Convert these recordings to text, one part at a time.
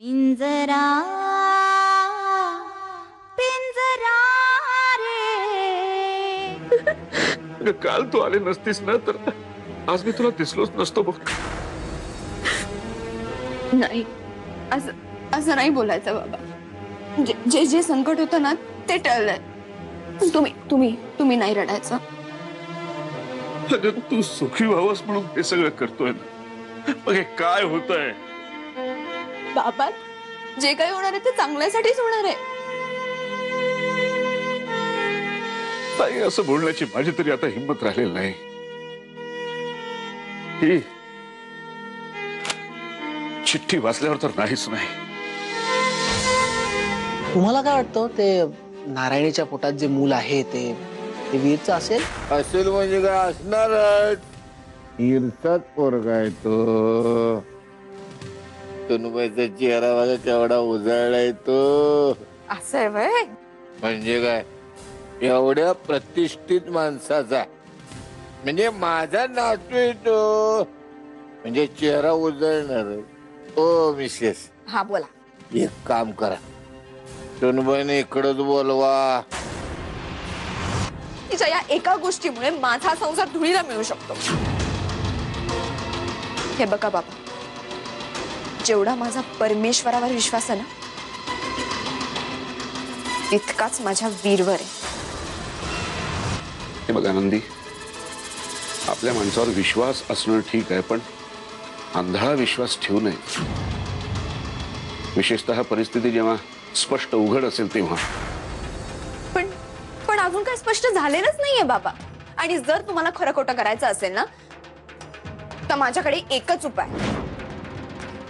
पिंजरा पिंजरा रे काल तू आले नसतीस ना तर आज मी तुला दिसलोच नसतो बघ. नाही, असं नाही बोलायचं बाबा. जे जे संकट होतं ना ते टळलंय. तुम्ही नाही रडायचं. अगं तू सुखी व्हावंस म्हणून हे सगळं करतोय ना. मग हे काय होतंय? बाबा, जे काही होणार आहे ते चांगल्यासाठीच होणार आहे. ताई, असं बोलण्याची माझी तरी आता हिंमत राहिलेली नाही. ही चिठ्ठी वाचल्यावर तर नाहीच नाही. तुम्हाला काय वाटतं ते नारायणीच्या पोटात जे मूल आहे ते वीरचं असेल? असेल म्हणजे काय असणारच. ईरचाच पोरगा आहे तो. तनुबाईचा चेहरा माझा केवढा उजळलाय तो. असं आहे वय? म्हणजे काय, एवढ्या प्रतिष्ठित माणसाचा म्हणजे माझा नातू आहे तो, म्हणजे चेहरा उजळणार. ओ मिसेस, हा बोला. एक काम करा, तनुबाईने इकडच बोलवा. तिच्या या एका गोष्टीमुळे माझा संसार धुळीला मिळू शकतो. हे बघा बाबा, जेवढा माझा परमेश्वरावर विश्वास आहे ना तितकाच माझ्या वीरवर आहे. हे बघ आनंदी, आपल्या माणसावर विश्वास असणं ठीक आहे, पण आंधळा विश्वास ठेवू नये. विशेषतः परिस्थिती जेव्हा स्पष्ट उघड असेल तेव्हा. पण अजून काय स्पष्ट झालेलंच नाहीये बाबा. आणि जर तुम्हाला खरं खोटं करायचं असेल ना तर माझ्याकडे एकच उपाय,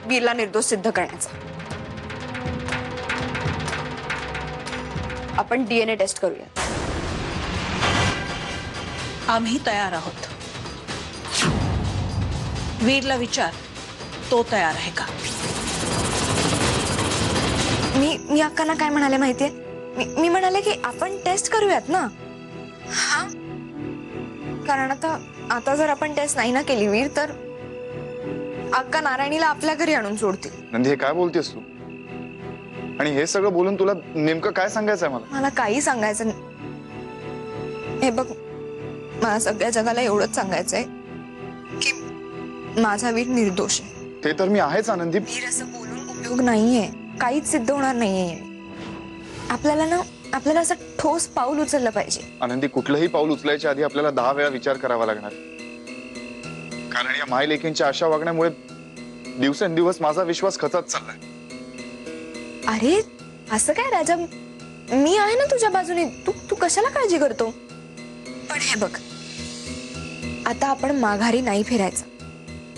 वीरला निर्दोष सिद्ध करण्याचा. आपण डीएनए टेस्ट करूया. आम्ही तयार आहोत. वीरला विचार, तो तयार आहे का? मी अक्कांना काय म्हणाले माहितीये? मी म्हणाले की आपण टेस्ट करूयात ना. हा, कारण आता जर आपण टेस्ट नाही ना केली वीर, तर अक्का नारायणीला आपल्या घरी आणून सोडतील. नंदी, हे काय बोलतेस तू? आणि हे सगळं बोलून तुला नेमकं काय सांगायचंय? मला काही सांगायचं नाही. हे बघ, मला सगळ्या जगाला एवढंच सांगायचंय की माझा वीर निर्दोष आहे. ते तर मी आहेच आनंदी. वीर असं बोलून उपयोग नाहीये, काहीच सिद्ध होणार नाहीये. आपल्याला असं ठोस पाऊल उचललं पाहिजे. आनंदी, कुठलंही पाऊल उचलायच्या आधी आपल्याला 10 वेळा विचार करावा लागणार. कारण या मायलेकींच्या अशा वागण्यामुळे दिवसेंदिवस माझा विश्वास खचत चाललाय. अरे असं काय राजा, मी आहे ना तुझ्या बाजूने. तू कशाला काळजी करतो? पण हे बघ, आता आपण माघारी नाही फिरायचं.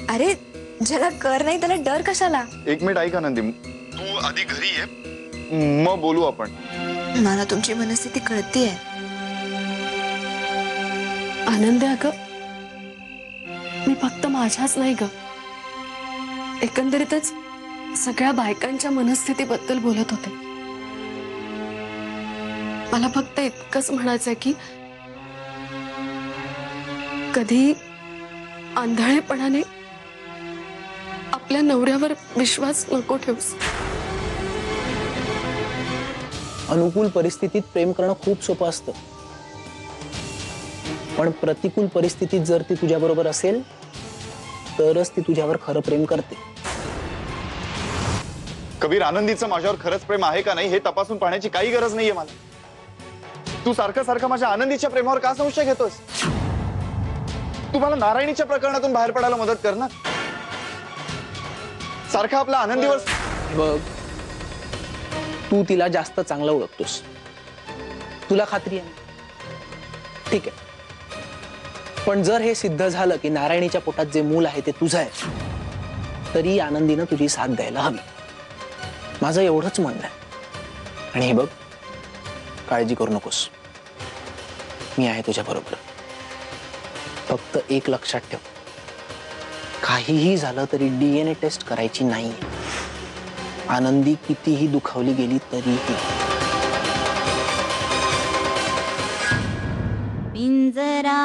अरे ज्याला कर नाही त्याला डर कशाला? एक मिनिट ऐक आनंदी, तू आधी घरी ये, मग बोलू आपण. मला तुमची मनस्थिती कळतीये. आनंद अगं, मी फक्त माझ्याच नाही ग, एकंदरीतच सगळ्या बायकांच्या मनस्थितीबद्दल बोलत होते. मला फक्त इतकंच म्हणायचंय की कधी आंधळेपणाने आपल्या नवऱ्यावर विश्वास नको ठेवूस. अनुकूल परिस्थितीत प्रेम करणं खूप सोपं असतं, पण प्रतिकूल परिस्थितीत जर ती तुझ्या बरोबर असेल तरच ती तुझ्यावर खरं प्रेम करते. कबीर, आनंदीचं माझ्यावर खरंच प्रेम आहे का नाही हे तपासून पाहण्याची काही गरज नाहीये मला. तू सारखं माझ्या आनंदीच्या प्रेमावर का संशय घेतोस? तू मला नारायणीच्या प्रकरणातून बाहेर पडायला मदत कर ना. सारखा आपला आनंदीवर. बघ, तू तिला जास्त चांगलं ओळखतोस, तुला खात्री आहे. ठीक आहे, पण जर हे सिद्ध झालं की नारायणीच्या पोटात जे मूल आहे ते तुझं आहे, तरी आनंदीनं तुझी साथ द्यायला हवी. माझं एवढंच म्हणणं आहे. आणि हे बघ, काळजी करू नकोस, मी आहे तुझ्या बरोबर. फक्त एक लक्षात ठेव, काहीही झालं तरी डीएनए टेस्ट करायची नाही. आनंदी कितीही दुखावली गेली तरीही. पिंजरा